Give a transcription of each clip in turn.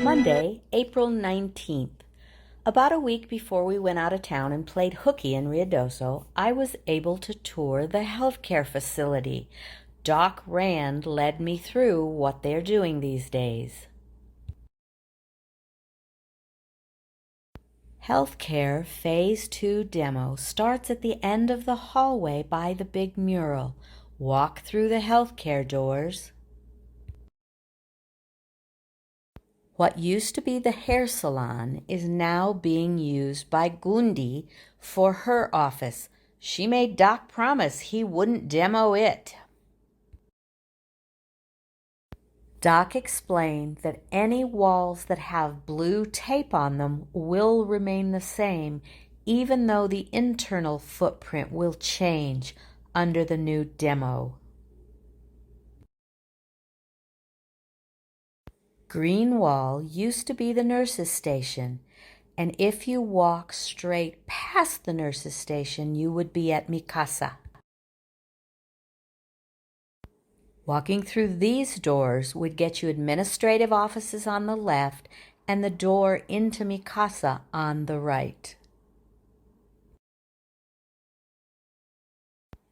Monday, April 19th. About a week before we went out of town and played hooky in Ruidoso, I was able to tour the healthcare facility. Doc Rand led me through what they're doing these days. Healthcare Phase 2 demo starts at the end of the hallway by the big mural. Walk through the healthcare doors. What used to be the hair salon is now being used by Gundi for her office. She made Doc promise he wouldn't demo it. Doc explained that any walls that have blue tape on them will remain the same, even though the internal footprint will change under the new demo. Green Wall used to be the nurses' station, and if you walk straight past the nurses' station, you would be at Mikasa. Walking through these doors would get you administrative offices on the left and the door into Mikasa on the right.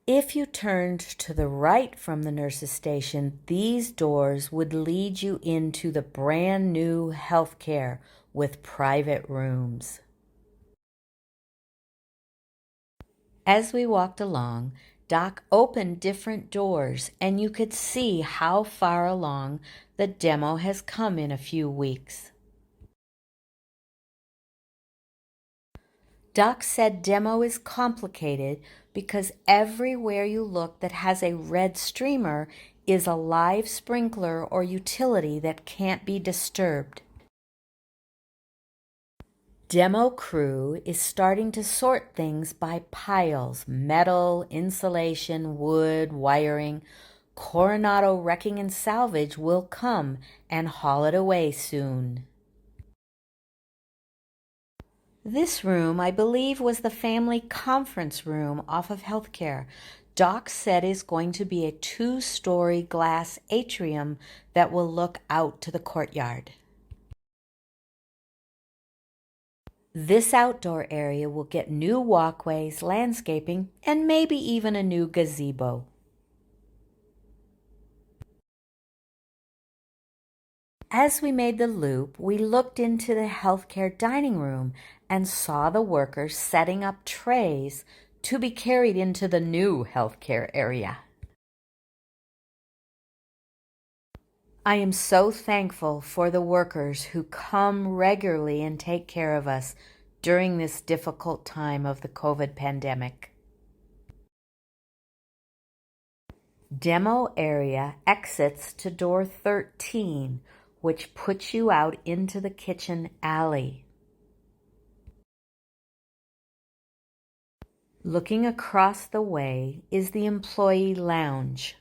If you turned to the right from the nurses' station, these doors would lead you into the brand new healthcare with private rooms. As we walked along, Doc opened different doors, and you could see how far along the demo has come in a few weeks. Doc said demo is complicated because everywhere you look that has a red streamer is a live sprinkler or utility that can't be disturbed. Demo crew is starting to sort things by piles: metal, insulation, wood, wiring. Coronado Wrecking and Salvage will come and haul it away soon. This room, I believe, was the family conference room off of healthcare. Doc said is going to be a 2-story glass atrium that will look out to the courtyard. This outdoor area will get new walkways, landscaping, and maybe even a new gazebo. As we made the loop, we looked into the healthcare dining room and saw the workers setting up trays to be carried into the new healthcare area. I am so thankful for the workers who come regularly and take care of us during this difficult time of the COVID pandemic. Demo area exits to door 13, which puts you out into the kitchen alley. Looking across the way is the employee lounge.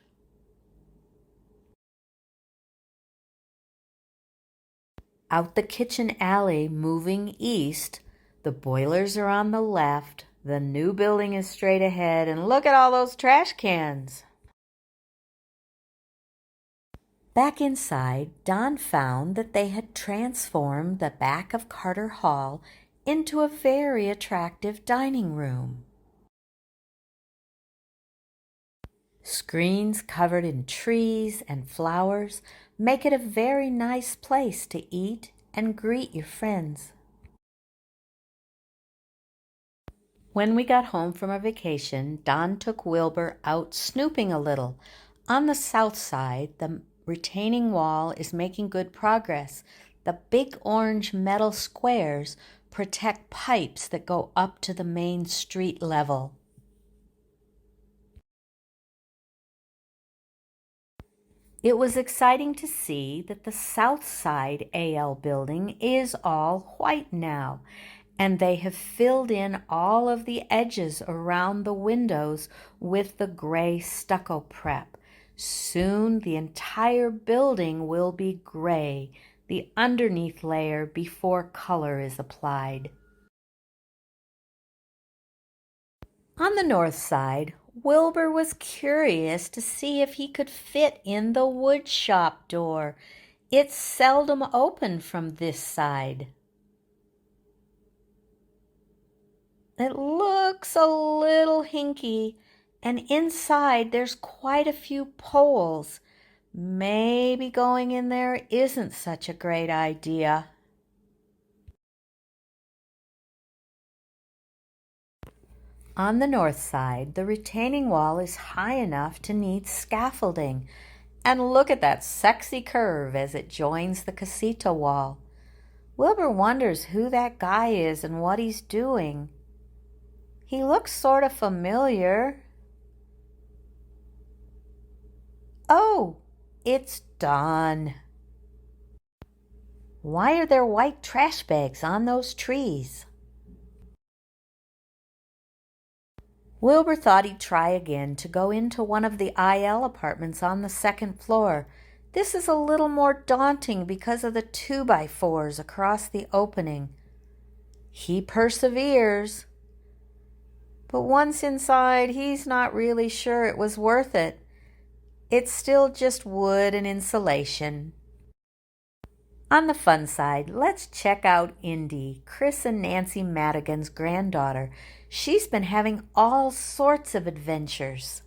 Out the kitchen alley, moving east, the boilers are on the left, the new building is straight ahead, and look at all those trash cans. Back inside, Don found that they had transformed the back of Carter Hall into a very attractive dining room. Screens covered in trees and flowers make it a very nice place to eat and greet your friends. When we got home from our vacation, Don took Wilbur out snooping a little. On the south side, the retaining wall is making good progress. The big orange metal squares protect pipes that go up to the main street level. It was exciting to see that the south side AL building is all white now, and they have filled in all of the edges around the windows with the gray stucco prep. Soon the entire building will be gray, the underneath layer before color is applied. On the north side, Wilbur was curious to see if he could fit in the wood shop door. It's seldom open from this side. It looks a little hinky, and inside there's quite a few poles. Maybe going in there isn't such a great idea. On the north side, the retaining wall is high enough to need scaffolding. And look at that sexy curve as it joins the casita wall. Wilbur wonders who that guy is and what he's doing. He looks sort of familiar. Oh, it's Don. Why are there white trash bags on those trees? Wilbur thought he'd try again to go into one of the IL apartments on the second floor. This is a little more daunting because of the 2x4s across the opening. He perseveres. But once inside, he's not really sure it was worth it. It's still just wood and insulation. On the fun side, let's check out Indy, Chris and Nancy Madigan's granddaughter. She's been having all sorts of adventures.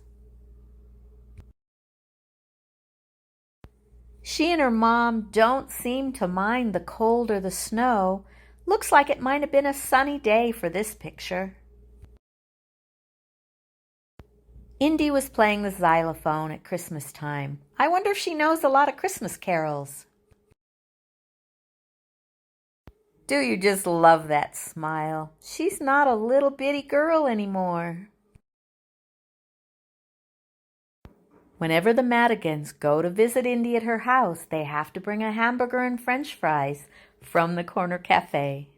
She and her mom don't seem to mind the cold or the snow. Looks like it might have been a sunny day for this picture. Indy was playing the xylophone at Christmas time. I wonder if she knows a lot of Christmas carols. Do you just love that smile? She's not a little bitty girl anymore. Whenever the Madigans go to visit Indy at her house, they have to bring a hamburger and French fries from the corner cafe.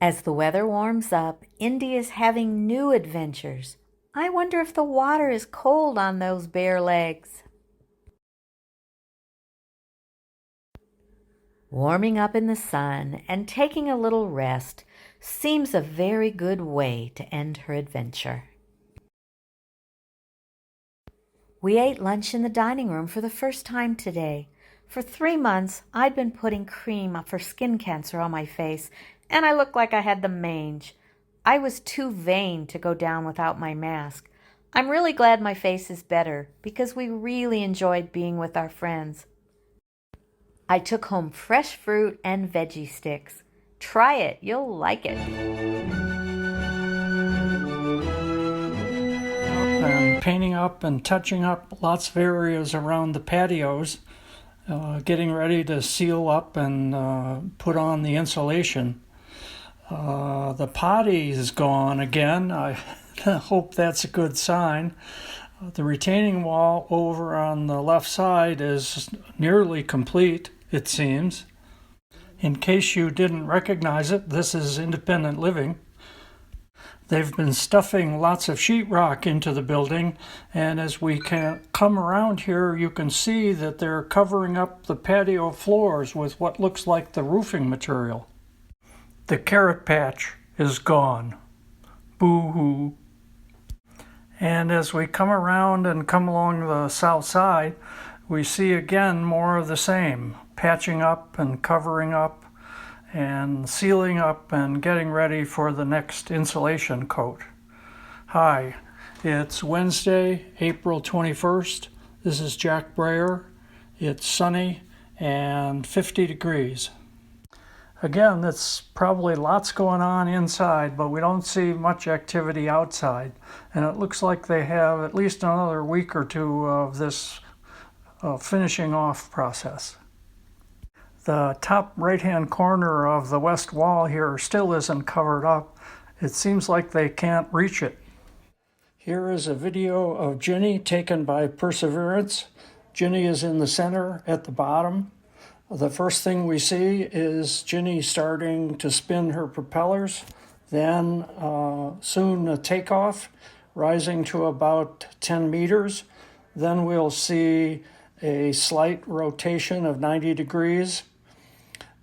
As the weather warms up, Indy is having new adventures. I wonder if the water is cold on those bare legs. Warming up in the sun and taking a little rest seems a very good way to end her adventure. We ate lunch in the dining room for the first time today. For 3 months, I'd been putting cream for skin cancer on my face, and I looked like I had the mange. I was too vain to go down without my mask. I'm really glad my face is better because we really enjoyed being with our friends. I took home fresh fruit and veggie sticks. Try it, you'll like it. And painting up and touching up lots of areas around the patios, getting ready to seal up and put on the insulation. The potty is gone again. I hope that's a good sign. The retaining wall over on the left side is nearly complete, it seems. In case you didn't recognize it, this is independent living. They've been stuffing lots of sheetrock into the building, and as we can come around here, you can see that they're covering up the patio floors with what looks like the roofing material. The carrot patch is gone. Boo-hoo. And as we come around and come along the south side, we see again more of the same, patching up and covering up and sealing up and getting ready for the next insulation coat. Hi, it's Wednesday, April 21st. This is Jack Breyer. It's sunny and 50 degrees. Again, it's probably lots going on inside, but we don't see much activity outside. And it looks like they have at least another week or two of this finishing off process. The top right-hand corner of the west wall here still isn't covered up. It seems like they can't reach it. Here is a video of Ginny taken by Perseverance. Ginny is in the center at the bottom. The first thing we see is Ginny starting to spin her propellers, then soon a takeoff, rising to about 10 meters. Then we'll see a slight rotation of 90 degrees,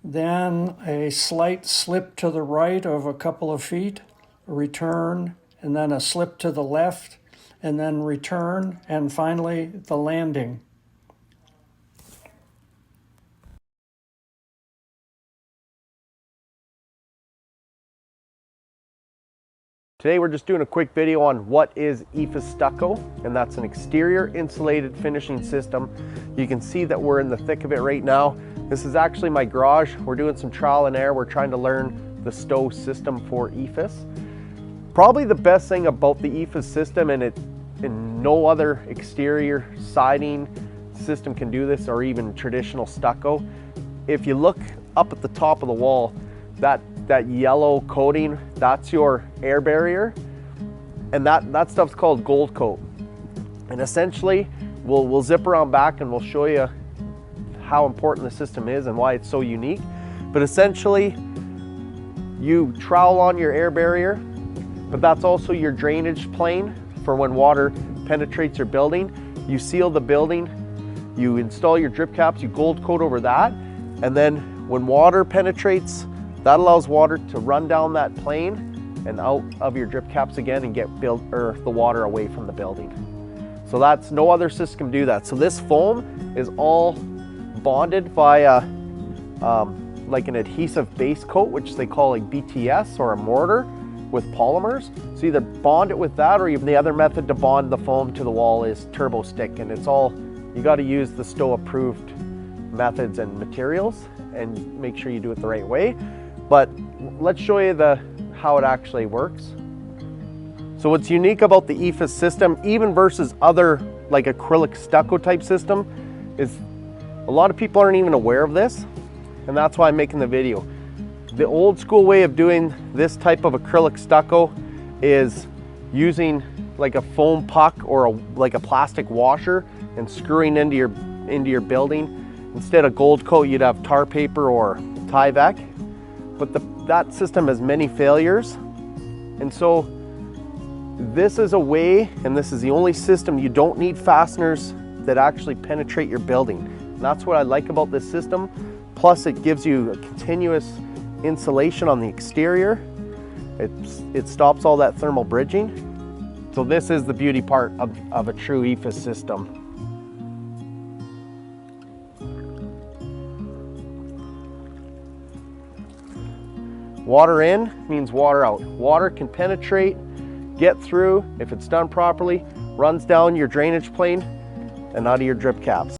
then a slight slip to the right of a couple of feet, a return, and then a slip to the left, and then return, and finally the landing. Today we're just doing a quick video on what is EIFS stucco, and that's an exterior insulated finishing system. You can see that we're in the thick of it right now. This is actually my garage. We're doing some trial and error. We're trying to learn the Stow system for EIFS. Probably the best thing about the EIFS system, and no other exterior siding system can do this, or even traditional stucco. If you look up at the top of the wall, that yellow coating, that's your air barrier, and that stuff's called gold coat. And essentially we'll zip around back and we'll show you how important the system is and why it's so unique. But essentially you trowel on your air barrier, but that's also your drainage plane for when water penetrates your building. You seal the building, you install your drip caps, you gold coat over that, and then when water penetrates, that allows water to run down that plane and out of your drip caps again and get the water away from the building. So that's, no other system can do that. So this foam is all bonded via like an adhesive base coat, which they call like BTS or a mortar with polymers. So either bond it with that, or even the other method to bond the foam to the wall is turbo stick. And it's all, you got to use the Stow approved methods and materials and make sure you do it the right way. But let's show you how it actually works. So what's unique about the EIFS system, even versus other like acrylic stucco type system, is a lot of people aren't even aware of this, and that's why I'm making the video. The old school way of doing this type of acrylic stucco is using like a foam puck or like a plastic washer and screwing into your building. Instead of gold coat, you'd have tar paper or Tyvek. But that system has many failures, and so this is a way, and this is the only system, you don't need fasteners that actually penetrate your building. And that's what I like about this system. Plus it gives you a continuous insulation on the exterior. It stops all that thermal bridging. So this is the beauty part of a true EIFS system. Water in means water out. Water can penetrate, get through, if it's done properly, runs down your drainage plane and out of your drip caps.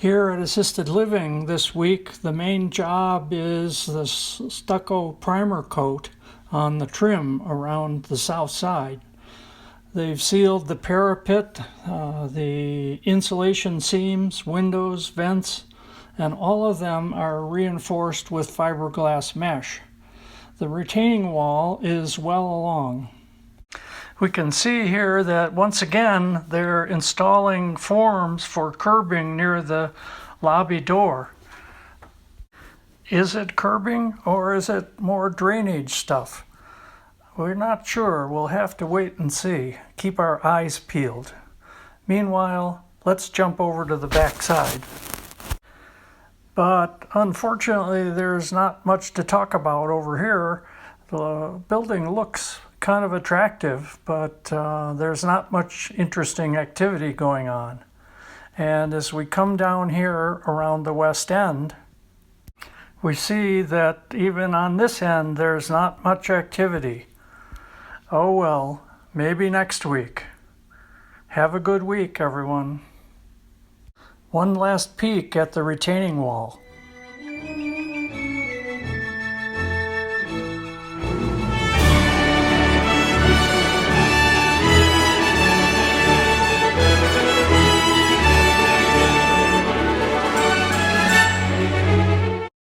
Here at Assisted Living this week, the main job is the stucco primer coat on the trim around the south side. They've sealed the parapet, the insulation seams, windows, vents, and all of them are reinforced with fiberglass mesh. The retaining wall is well along. We can see here that once again they're installing forms for curbing near the lobby door. Is it curbing or is it more drainage stuff? We're not sure. We'll have to wait and see. Keep our eyes peeled. Meanwhile, let's jump over to the back side. But unfortunately, there's not much to talk about over here. The building looks kind of attractive, but there's not much interesting activity going on. And as we come down here around the west end, we see that even on this end, there's not much activity. Oh well, maybe next week. Have a good week, everyone. One last peek at the retaining wall.